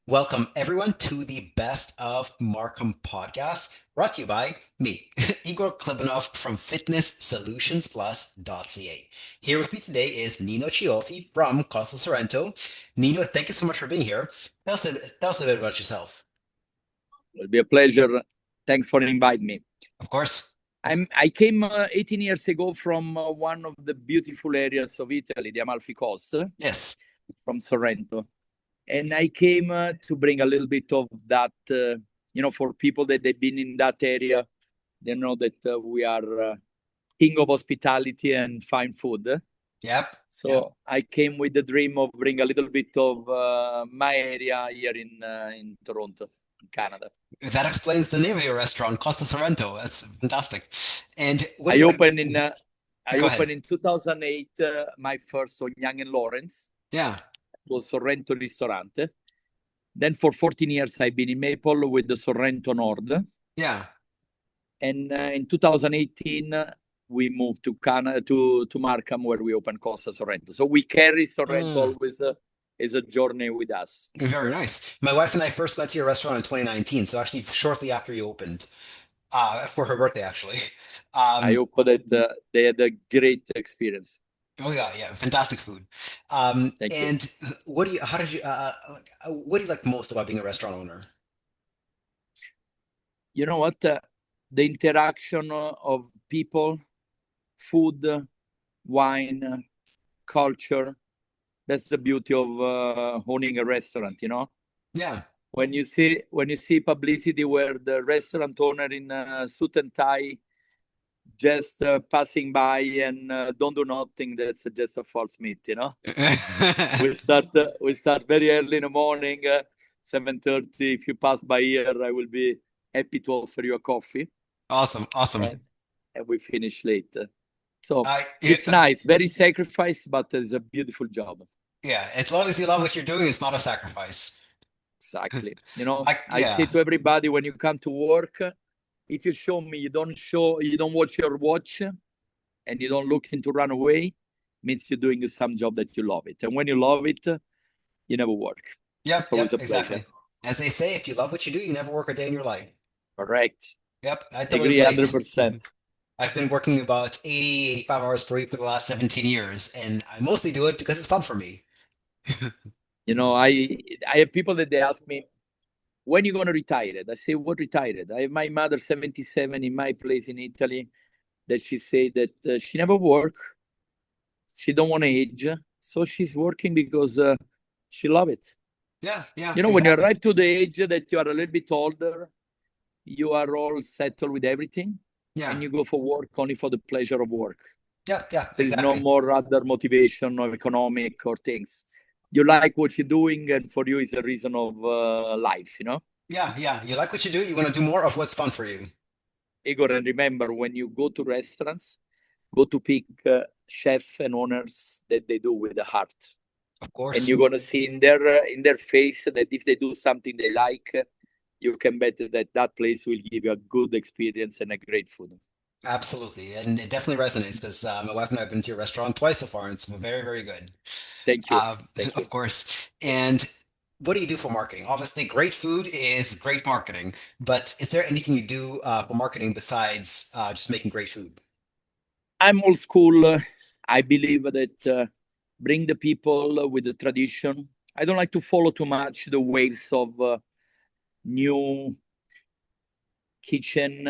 Welcome everyone to the Best of Markham podcast, brought to you by me, Igor Klibanov from FitnessSolutionsPlus.ca. Here with me today is Nino Cioffi from Costa Sorrento. Nino, thank you so much for being here. Tell us a bit about yourself. It'll be a pleasure. Thanks for inviting me. Of course. I came 18 years ago from one of the beautiful areas of Italy, the Amalfi Coast, Yes. from Sorrento. And I came to bring a little bit of that, for people that they've been in that area, they know that we are king of hospitality and fine food. Yep. So I came with the dream of bring a little bit of my area here in Toronto, in Canada. That explains the name of your restaurant, Costa Sorrento. That's fantastic. And what do I you opened in Go ahead. 2008 my first on Young and Lawrence. Yeah. It was Sorrento Ristorante. Then for 14 years I've been in Maple with the Sorrento Nord. Yeah. And in 2018 we moved to Canada to Markham, where we opened Costa Sorrento. So we carry Sorrento always as a journey with us. Very nice. My wife and I first went to your restaurant in 2019, so actually shortly after you opened, for her birthday, actually. I hope that they had a great experience. Oh yeah, yeah, fantastic food. Thank you. And what do you like most about being a restaurant owner? You know what? The interaction of people, food, wine, culture. That's the beauty of owning a restaurant, Yeah. When you see publicity where the restaurant owner in suit and tie just passing by and don't do nothing, that's just a false myth. We start very early in the morning, 7:30. If you pass by here, I will be happy to offer you a coffee. Awesome, awesome. And we finish late. So I it's nice, very sacrificed, but it's a beautiful job. Yeah, as long as you love what you're doing, it's not a sacrifice. Exactly. I say Yeah, to everybody, when you come to work, if you show me, you don't watch your watch and you don't look into run away, means you're doing some job that you love it. And when you love it, you never work. yep, It's always yep, a pleasure. exactly. As they say, if you love what you do, you never work a day in your life. Correct. Yep, I totally Agree relate. 100%. I've been working about 80, 85 hours per week for the last 17 years, and I mostly do it because it's fun for me. I have people that they ask me, when you gonna retire it? I say, what retired? I have my mother 77 in my place in Italy that she said that she never work. She don't want to age. So she's working because she love it. Yeah, yeah, When you exactly. arrive to the age that you are a little bit older, you are all settled with everything Yeah, and you go for work only for the pleasure of work. yeah, yeah, There is no exactly. more other motivation or economic or things. You like what you're doing, and for you, it's a reason of life. Yeah, yeah. You like what you do, you want to do more of what's fun for you. Igor, and remember, when you go to restaurants, go to pick chef and owners that they do with the heart. Of And course. you're gonna see in their face that if they do something they like, you can bet that place will give you a good experience and a great food. Absolutely. And it definitely resonates because my wife and I have been to your restaurant twice so far, and it's very, very good. Thank you. Uh, Thank you. of course. And what do you do for marketing? Obviously, great food is great marketing, but is there anything you do for marketing besides just making great food? I'm old school. I believe that bring the people with the tradition. I don't like to follow too much the waves of new kitchen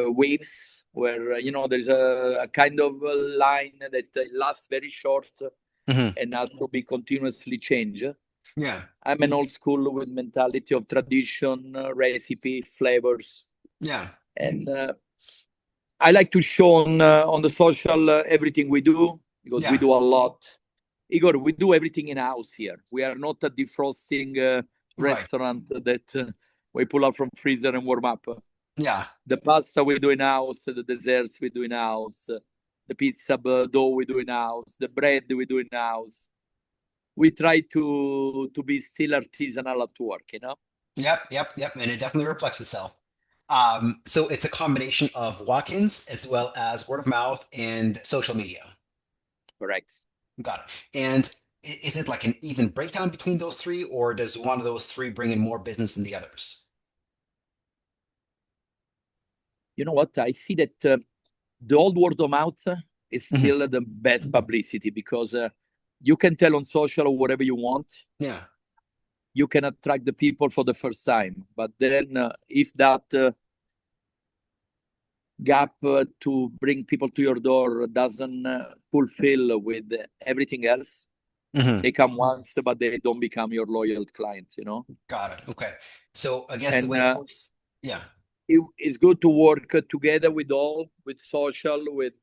waves where there's a kind of a line that lasts very short Hmm. and has to be continuously changed. Yeah. I'm an old school with mentality of tradition, recipe, flavors, Yeah. and I like to show on the social everything we do because we Yeah. do a lot. Igor, we do everything in house here. We are not a defrosting Right. restaurant that we pull out from freezer and warm up. Yeah. The pasta we do in house, the desserts we do in house, the pizza dough we do in house, the bread we do in house. We try to be still artisanal at work. Yep. Yep. Yep. And it definitely reflects itself. So it's a combination of walk-ins as well as word of mouth and social media. Correct. Got it. And Is it like an even breakdown between those three, or does one of those three bring in more business than the others? You know what? I see that the old word of mouth is Hmm. still the best publicity because you can tell on social or whatever you want. Yeah. You can attract the people for the first time. But then if that gap to bring people to your door doesn't fulfill with everything else, Hmm. they come once, but they don't become your loyal clients, you know? Got it. Okay. So I guess the And way it works, yeah. it's good to work together with all, with social, with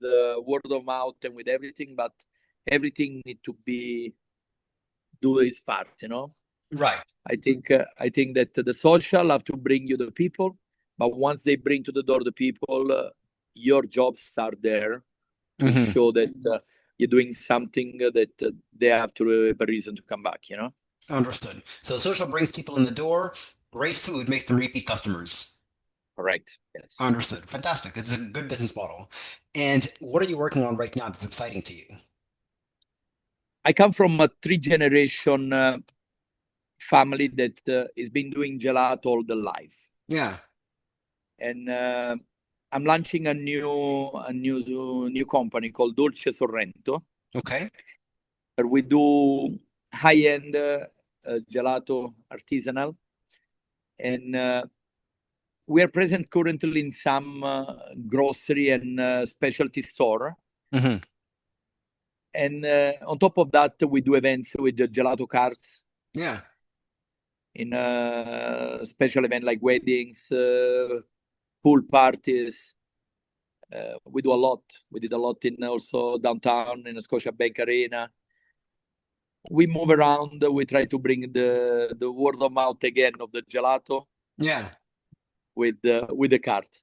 word of mouth, and with everything. But everything need to be do its part. You know, Right. I think that the social have to bring you the people, but once they bring to the door the people, your jobs are there to Hmm. show that you're doing something that they have to have a reason to come back. You know, Understood. So social brings people in the door. Great food makes them repeat customers. correct? Yes. Understood. Fantastic. It's a good business model. And what are you working on right now that's exciting to you? I come from a three generation family that has been doing gelato all their life, Yeah. and I'm launching a new company called Dolce Sorrento, Okay. where we do high end gelato artisanal, and we are present currently in some grocery and specialty store. Hmm. And on top of that, we do events with the gelato cars Yeah. in special event like weddings, pool parties. We do a lot. We did a lot in also downtown in the Scotiabank Arena. We move around. We try to bring the word of mouth again of the gelato Yeah. with the cart. Excellent.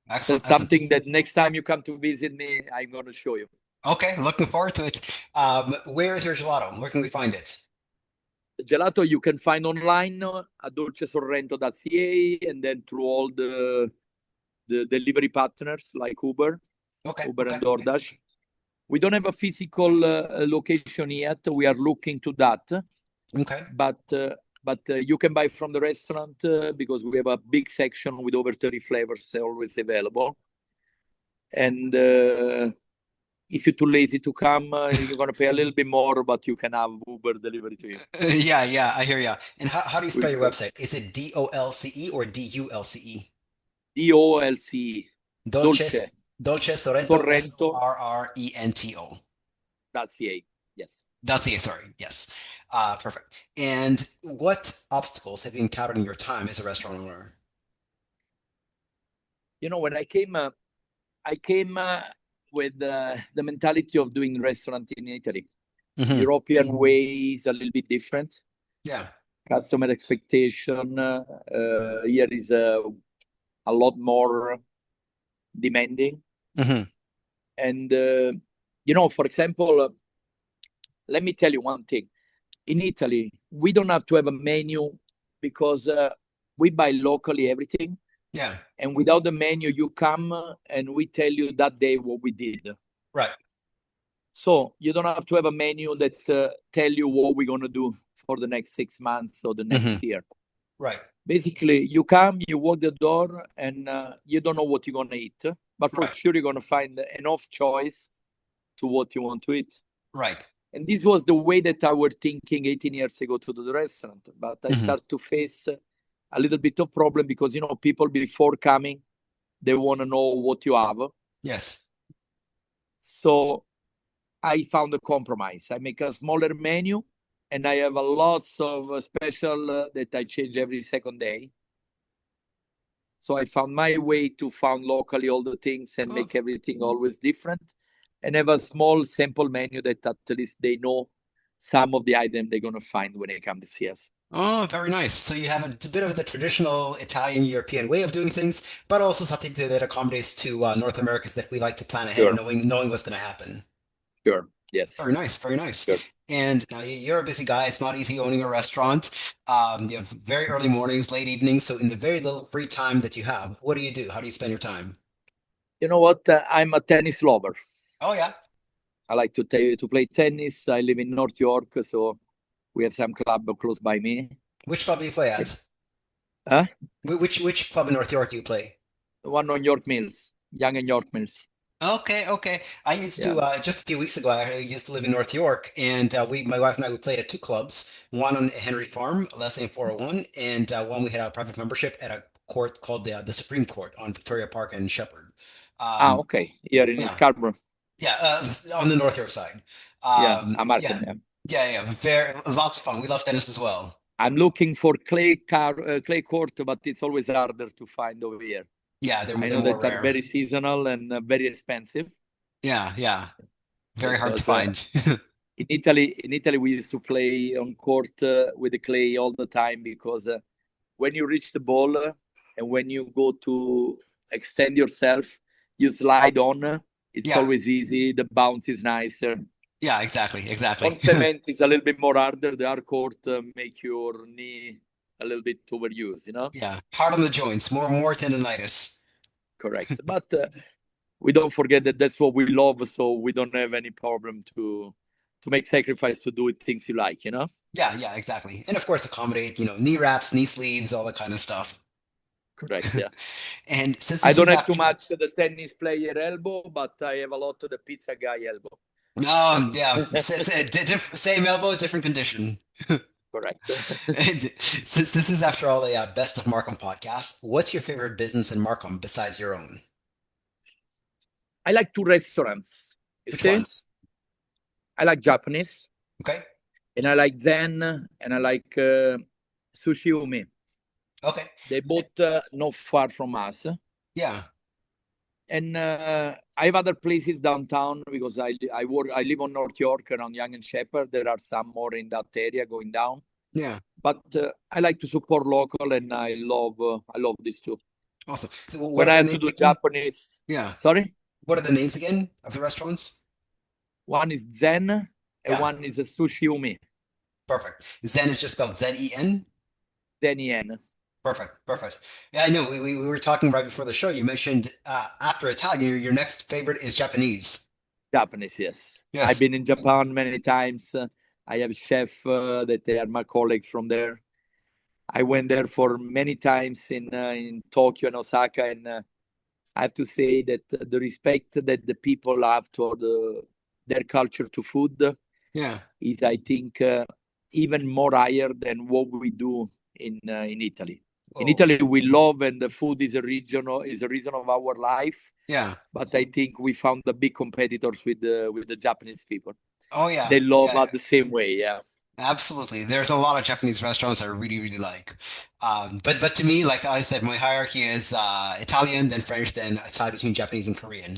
That's Excellent. something that next time you come to visit me, I'm gonna show you. Okay. Looking forward to it. Where is your gelato? Where can we find it? The gelato you can find online at dolcesorrento.ca and then through all the delivery partners like Okay. Uber Okay. and DoorDash. We don't have a physical location yet. We are looking to that, Okay. but you can buy from the restaurant because we have a big section with over 30 flavors always available. And if you're too lazy to come, you're gonna pay a little bit more, but you can have Uber delivery to you. Yeah. Yeah. I hear ya. And how do you spell With your website? Is it Dolce or Dulce? DOLCE, Dolce Dolce, Dolce Sorrento, Sorrento. Sorrento. That's the A. Yes. That's it. Sorry. Yes. Perfect. And what obstacles have you encountered in your time as a restaurant owner? You know, when I came with the mentality of doing restaurant in Italy. Hmm. European way is a little bit different. Yeah. Customer expectation here is a lot more demanding. Hmm. And, for example, let me tell you one thing. In Italy, we don't have to have a menu because we buy locally everything. Yeah. And without the menu, you come and we tell you that day what we did. Right. So you don't have to have a menu that tell you what we're going to do for the next 6 months or the Hmm. next year. Right. Basically, you come, you walk the door, and you don't know what you're going to eat. But for Right. sure, you're going to find enough choice to what you want to eat. Right. And this was the way that I was thinking 18 years ago to do the restaurant. But I Hmm. start to face a little bit of problem because, people before coming, they want to know what you have. Yes. So I found a compromise. I make a smaller menu and I have a lots of special that I change every second day. So I found my way to found locally all the things and Cool. make everything always different and have a small sample menu that at least they know some of the items they're going to find when they come to see us. Oh, very nice. So you have a bit of the traditional Italian European way of doing things, but also something that accommodates to North Americans that we like to plan ahead, Sure, knowing what's going to happen. sure. Yes, Very nice, very nice. sure. And now you're a busy guy. It's not easy owning a restaurant. You have very early mornings, late evenings. So in the very little free time that you have, what do you do? How do you spend your time? You know what? I'm a tennis lover. Oh yeah. I like to play tennis. I live in North York, so we have some club close by me. Which club do you play It- at? Huh? Which club in North York do you play? One on York Mills, Young and York Mills. Okay, okay. I used Yeah. to just a few weeks ago. I used to live in North York, and my wife and I, we played at two clubs. One on Henry Farm, Leslie 401, and one we had a private membership at a court called the Supreme Court on Victoria Park and Shepherd. Ah, Um, okay. Here in yeah, Scarborough. yeah, on the North York side. Yeah, I'm Yeah, Markham. Yeah. yeah. Very lots of fun. We love tennis as well. I'm looking for clay court, but it's always harder to find over here. Yeah, I they're know more that are rare. very seasonal and very expensive Yeah, yeah. Very hard to because find. in Italy we used to play on court with the clay all the time because when you reach the ball and when you go to extend yourself, you slide on. It's Yeah, always easy. The bounce is nicer. yeah, exactly, On exactly. cement, it's a little bit more harder. The hard court make your knee a little bit overused, Yeah, hard on the joints, more tendonitis. Correct. But we don't forget that that's what we love, so we don't have any problem to make sacrifice to do things you like. Yeah, yeah, exactly. And of course, accommodate, knee wraps, knee sleeves, all that kind of stuff. Correct. Yeah. And since I this don't is have too after, much the tennis player elbow, but I have a lot of the pizza guy elbow. yeah, same elbow, different condition. Correct. And since this is after all a Best of Markham podcast, what's your favorite business in Markham besides your own? I like two restaurants. You Which see, ones? I like Japanese, Okay, and I like Zen, and I like Sushi Umi. okay, They both not far from us. yeah, And I have other places downtown because I live on North York around Young and Shepherd. There are some more in that area going down. yeah, But I like to support local, and I love these two. awesome. So what When are I the have to names do again? Japanese, Yeah, sorry, what are the names again of the restaurants? one is Zen and Yeah, one is a Sushi Umi, perfect. Zen is just spelled Zen. Zen Yen. Perfect, perfect. Yeah, I know. We were talking right before the show. You mentioned after Italian, your next favorite is Japanese. Japanese, yes. I've Yes. been in Japan many times. I have chef that they are my colleagues from there. I went there for many times in Tokyo and Osaka, and I have to say that the respect that the people have toward their culture to food Yeah. is, I think, even more higher than what we do in Italy. In Oh, Italy, we love, and the food is a reason of our life. yeah. But I think we found the big competitors with the Japanese people. Oh, yeah. They love Yeah. us the same way. Yeah. Absolutely. There's a lot of Japanese restaurants I really, really like. But to me, like I said, my hierarchy is Italian, then French, then a tie between Japanese and Korean.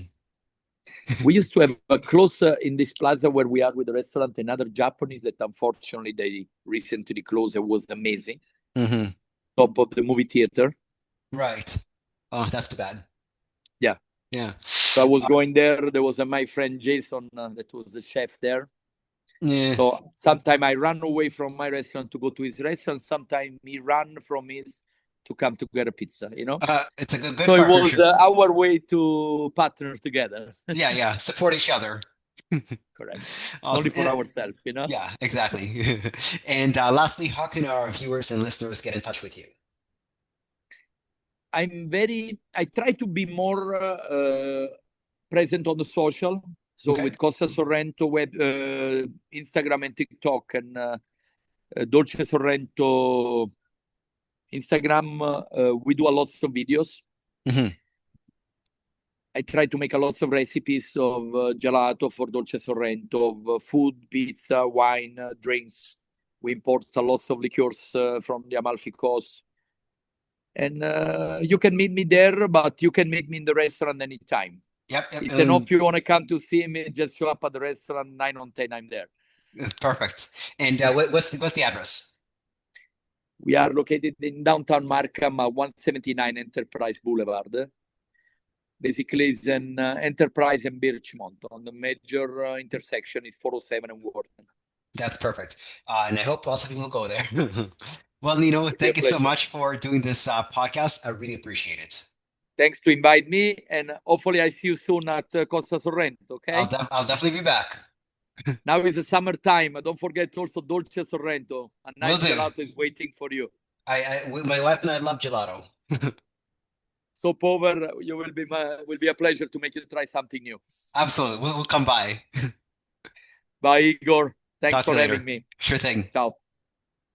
We used to have a close in this plaza where we are with the restaurant, another Japanese that unfortunately they recently closed. It was amazing. Hmm. Top of the movie theater. Right. Oh, that's too bad. Yeah. Yeah. So I was going there. There was my friend Jason that was the chef there. Yeah. So sometimes I run away from my restaurant to go to his restaurant. Sometimes he ran from his to come to get a pizza. It's a good So it was partnership. our way to partner together. Yeah, yeah. Support each other. Correct. Only Awesome. for ourselves. Yeah, exactly. And lastly, how can our viewers and listeners get in touch with you? I try to be more present on the social. So Okay. with Costa Sorrento web, Instagram and TikTok, and Dolce Sorrento Instagram, we do a lot of videos. Hmm. I try to make a lot of recipes of gelato for Dolce Sorrento, of food, pizza, wine, drinks. We import a lot of liqueurs from the Amalfi Coast. And you can meet me there, but you can meet me in the restaurant anytime. Yep, yep. It's enough you want to come to see me, just show up at the restaurant, 9 on 10, I'm there. Perfect. And what's the address? We are located in downtown Markham, 179 Enterprise Boulevard. Basically, it's an Enterprise and Birchmont. On the major intersection is 407 and Wharton. That's perfect. And I hope lots of people go there. Well, Nino, It'll be a thank you so pleasure. much for doing this podcast. I really appreciate it. Thanks to invite me, and hopefully I see you soon at Costa Sorrento. Okay. I'll definitely be back. Now is the summertime. Don't forget also Dolce Sorrento. A Will nice do. gelato is waiting for you. My wife and I love gelato. Stop over. You will be a pleasure to make you try something new. Absolutely. We'll come by. Bye, Igor. Thanks Talk to for you having later. me. Sure thing. Ciao.